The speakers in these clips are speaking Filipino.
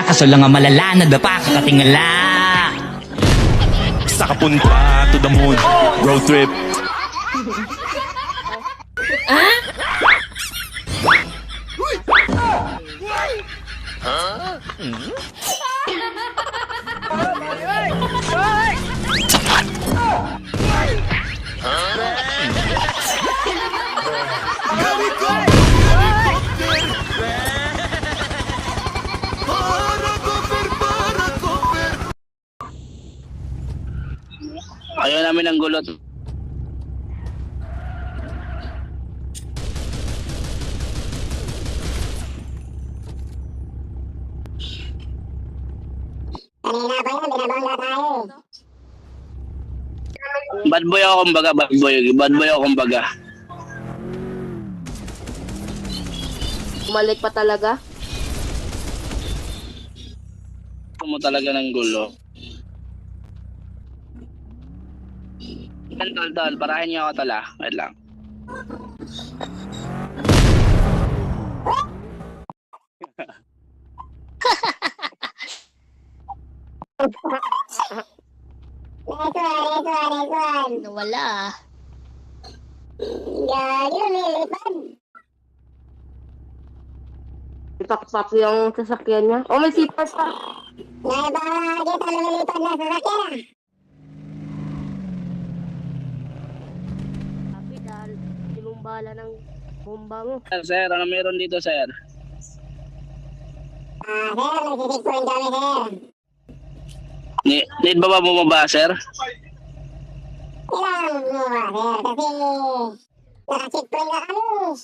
Kaso lang ang malala, nadapa kakatingala. Sa kapunta to the moon, road trip. Ayaw namin ng gulot. Kanina pa yun, binabangga tayo. Bad boy ako kumbaga, bad boy. Bad boy ako kumbaga. Bumalik pa talaga. Gusto mo talaga ng gulo. Tol, parahin niyo ako tala. Wait lang. Next one. Nawala ah. Gagi, lumilipad. Ipak-pak yung sasakyan niya. Oh, may sipas pa. Naibang kita, lumilipad na sasakyan ah. Sabi dahil sinumbala ng bomba mo. Sir, ano meron dito, sir? Sir, nagsisigpuin kami, sir. Need ba bumaba, sir? Kailangan mo ba, sir? Kasi nakasigpuin na kami.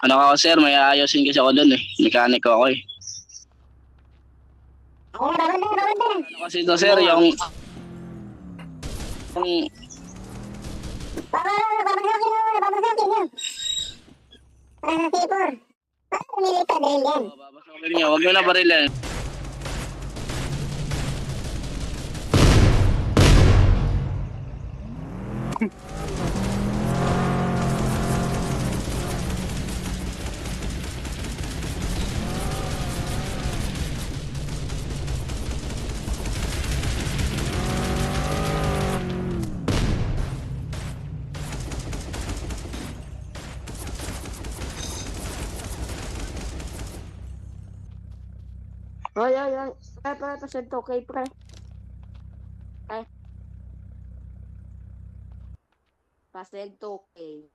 Ano ako, sir? May aayusin kasi ako dun eh. Mekaniko ako eh. Ayun, babanda. Ano kasi ito, sir? Yung Babasakin nyo. Para sa sipor. Parang lumilipad rin yan. babasakin niyo. Huwag nyo na barilan. Ay. Pre, pasento. Okay, pre. Ay. Pasento, okay.